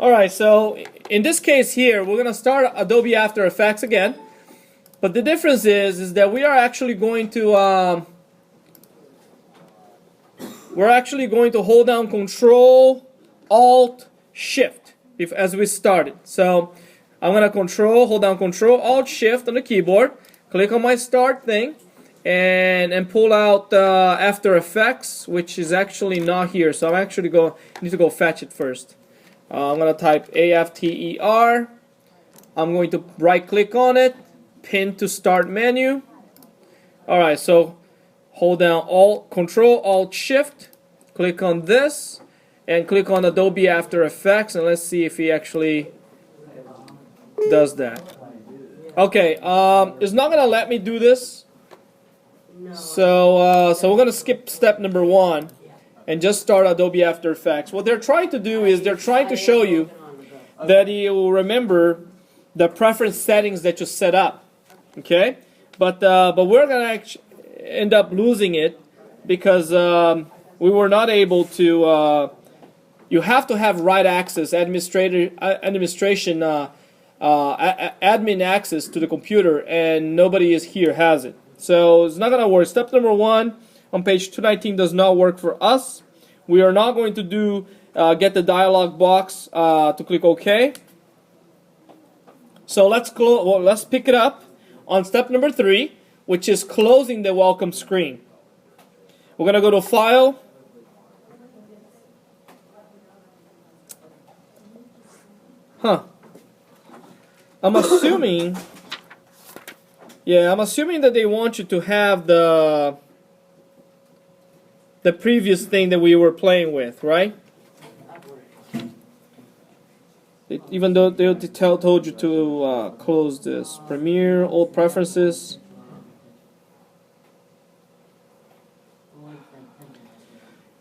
Alright, so in this case here, we're going to start Adobe After Effects again. But the difference is that we are actually going to hold down Control, Alt, Shift as we started. So I'm going to hold down Control, Alt, Shift on the keyboard, click on my Start thing, and pull out After Effects, which is actually not here. So I'm actually need to go fetch it first. I'm going to type AFTER. I'm going to right click on it, pin to Start menu. Alright, so hold down Control Alt Shift, click on this, and click on Adobe After Effects, and let's see if he actually does that. Okay, it's not going to let me do this. So we're going to skip step number 1 and just start Adobe After Effects. What they're trying to do is they're trying to show you that you will remember the preference settings that you set up. Okay? But we're going to end up losing it because we were not able to. You have to have right access, admin access to the computer, and nobody has it. So it's not going to work. Step number 1 on page 219 does not work for us. We are not going to get the dialog box to click OK. So let's pick it up on step number 3, which is closing the welcome screen. We're going to go to File, I'm assuming that they want you to have the previous thing that we were playing with, right? Even though they told you to close this. Premiere, Old Preferences.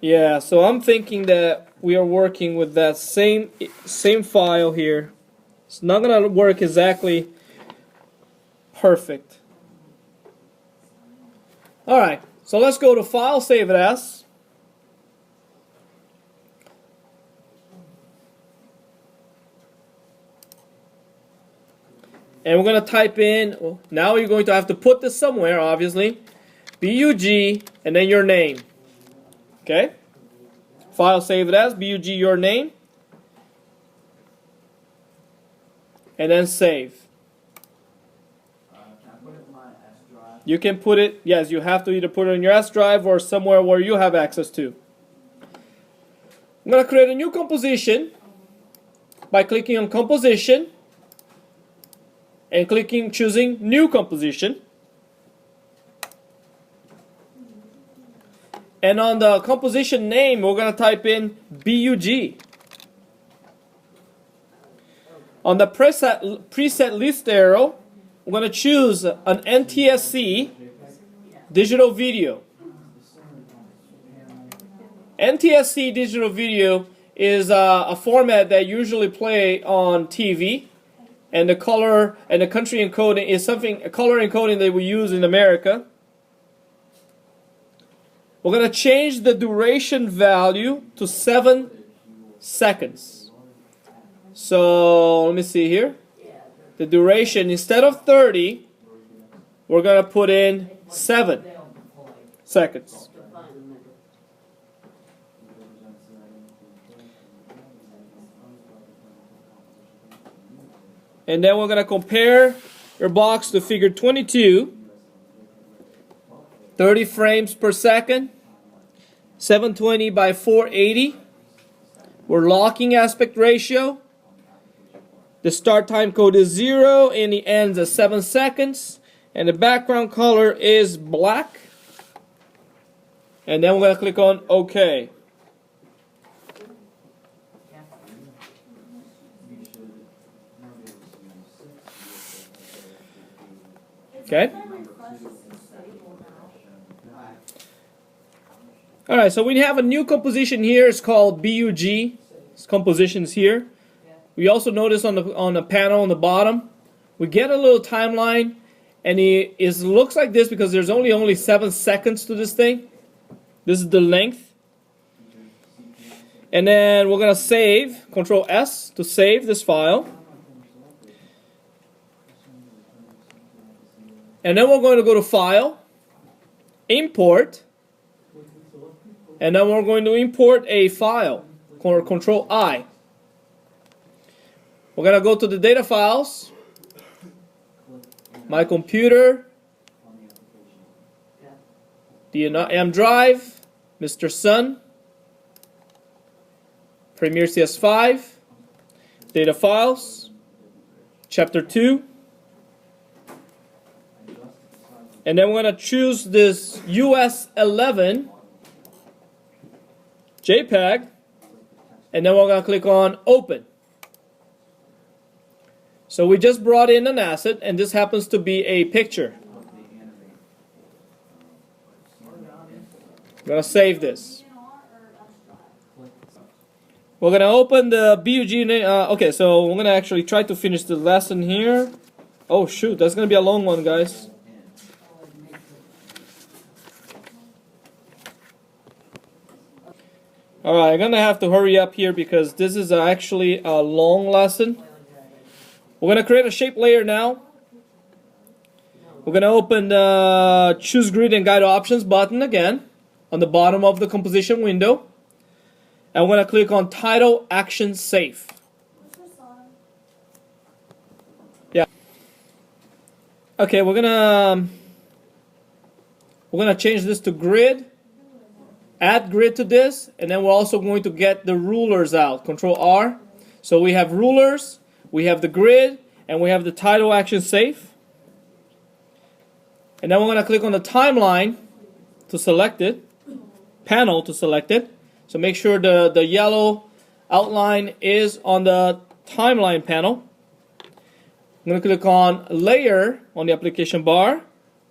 Yeah, so I'm thinking that we are working with that same file here. It's not gonna work exactly perfect. Alright, so let's go to File, Save it as. And we're going to type in, now you're going to have to put this somewhere, obviously. BUG, and then your name. Okay? File, save it as, BUG, your name. And then save. You can put it, yes, you have to either put it on your S drive or somewhere where you have access to. I'm going to create a new composition by clicking on Composition and choosing New Composition. And on the composition name, we're going to type in BUG. On the preset list arrow, we're going to choose an NTSC digital video. NTSC digital video is a format that usually play on TV, and the color and the country encoding is a color encoding that we use in America. We're going to change the duration value to 7 seconds. So let me see here. The duration, instead of 30, we're going to put in 7 seconds. And then we're going to compare your box to figure 22. 30 frames per second. 720 by 480. We're locking aspect ratio. The start time code is 0 and the ends at 7 seconds. And the background color is black. And then we're going to click on OK. Okay. Alright, so we have a new composition here. It's called BUG. It's compositions here. We also notice on the panel on the bottom, we get a little timeline, and it looks like this because there's only 7 seconds to this thing. This is the length. And then we're going to save, Control S to save this file. And then we're going to go to File, Import, and then we're going to import a file, Control I. We're going to go to the data files, my computer, the M drive, Mr. Sun, Premiere CS5, data files, chapter 2, and then we're going to choose this US11 JPEG, and then we're going to click on Open. So we just brought in an asset, and this happens to be a picture. I'm going to save this. We're going to open the BUG. Okay, so we're going to actually try to finish the lesson here. Oh shoot, that's going to be a long one, guys. Alright, I'm going to have to hurry up here because this is actually a long lesson. We're going to create a shape layer now. We're going to open the Choose Grid and Guide Options button again on the bottom of the composition window. And we're going to click on Title Action Safe. Yeah. Okay, we're going to change this to grid. Add grid to this, and then we're also going to get the rulers out. Control R. So we have rulers, we have the grid, and we have the title action safe. And then we're going to click on the timeline to select it, panel to select it. So make sure the yellow outline is on the timeline panel. I'm going to click on layer on the application bar. I'm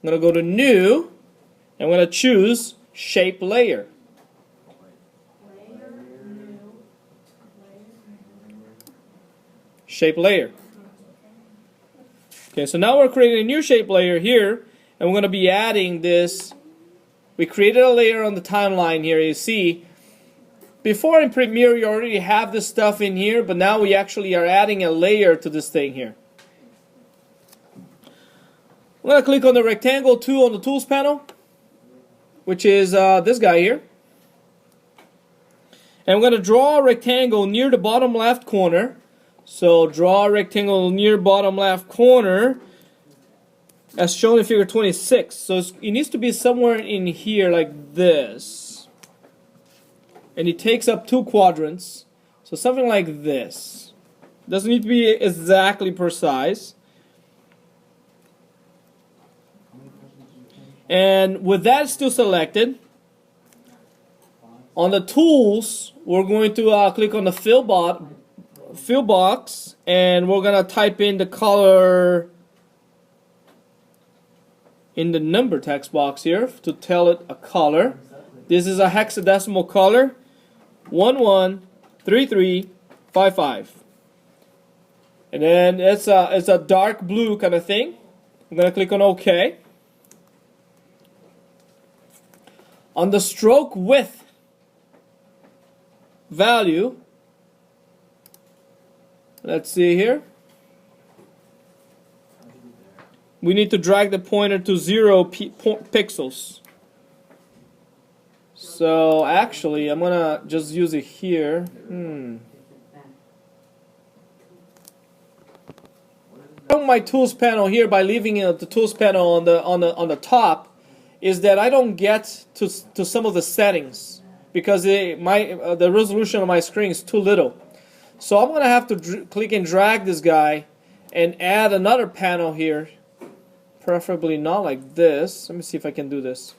going to go to new, and I'm going to choose shape layer. Shape layer. Okay, so now we're creating a new shape layer here, and we're going to be adding this. We created a layer on the timeline here. You see, before in Premiere you already have this stuff in here, but now we actually are adding a layer to this thing here. I'm going to click on the rectangle tool on the tools panel, which is this guy here. And I'm going to draw a rectangle near the bottom left corner. So draw a rectangle near bottom left corner as shown in figure 26. So it needs to be somewhere in here like this. And it takes up 2 quadrants. So something like this. Doesn't need to be exactly precise. And with that still selected, on the tools, we're going to click on the fill box, and we're going to type in the color in the number text box here to tell it a color. This is a hexadecimal color, 113355. And then it's a dark blue kind of thing. I'm going to click on OK. On the stroke width value, let's see here. We need to drag the pointer to 0 pixels. So actually, I'm gonna just use it here. On my tools panel here, by leaving the tools panel on the top, is that I don't get to some of the settings because the resolution of my screen is too little. So I'm going to have to click and drag this guy and add another panel here, preferably not like this. Let me see if I can do this.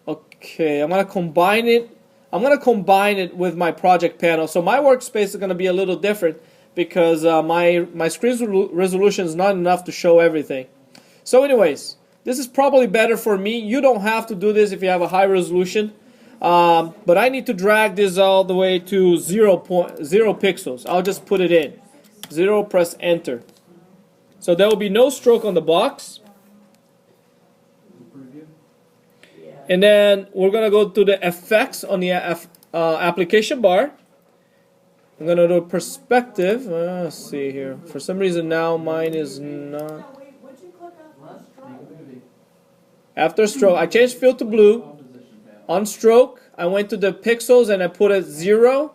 Okay, I'm going to combine it. I'm going to combine it with my project panel. So my workspace is going to be a little different because my screen's resolution is not enough to show everything. So anyways, this is probably better for me. You don't have to do this if you have a high resolution. But I need to drag this all the way to 0 pixels. I'll just put it in. 0, press enter. So there will be no stroke on the box. And then we're going to go to the effects on the application bar. I'm gonna do perspective. Let's see here. For some reason now mine is not. After stroke, I changed fill to blue. On stroke, I went to the pixels and I put it 0.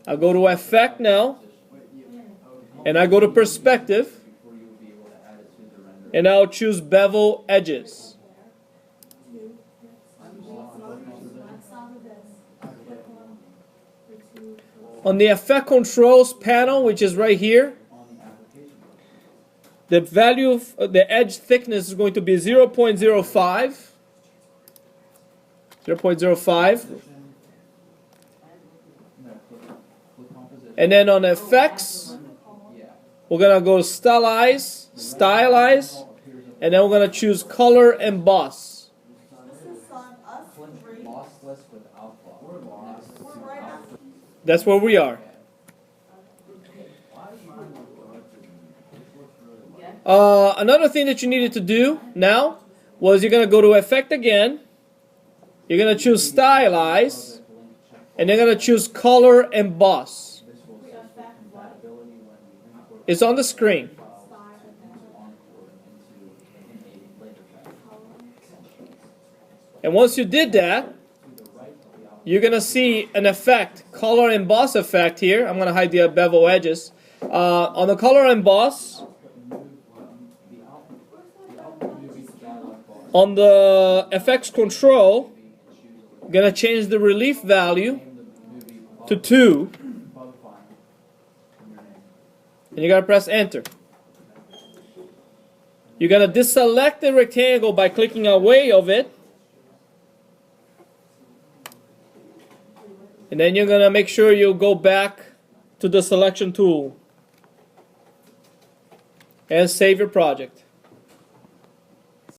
I go to effect now, and I go to perspective, and I'll choose bevel edges. On the effect controls panel, which is right here, the value of the edge thickness is going to be 0.05. 0.05. And then on effects, we're going to go stylize, and then we're going to choose color emboss. That's where we are. Another thing that you needed to do now was you're going to go to effect again. You're going to choose stylize, and you're going to choose color emboss. It's on the screen. And once you did that, you're going to see an effect, color emboss effect here. I'm going to hide the bevel edges. On the color emboss, on the effects control, I'm going to change the relief value to 2. And you're going to press enter. You're going to deselect the rectangle by clicking away of it. And then you're going to make sure you go back to the selection tool and save your project.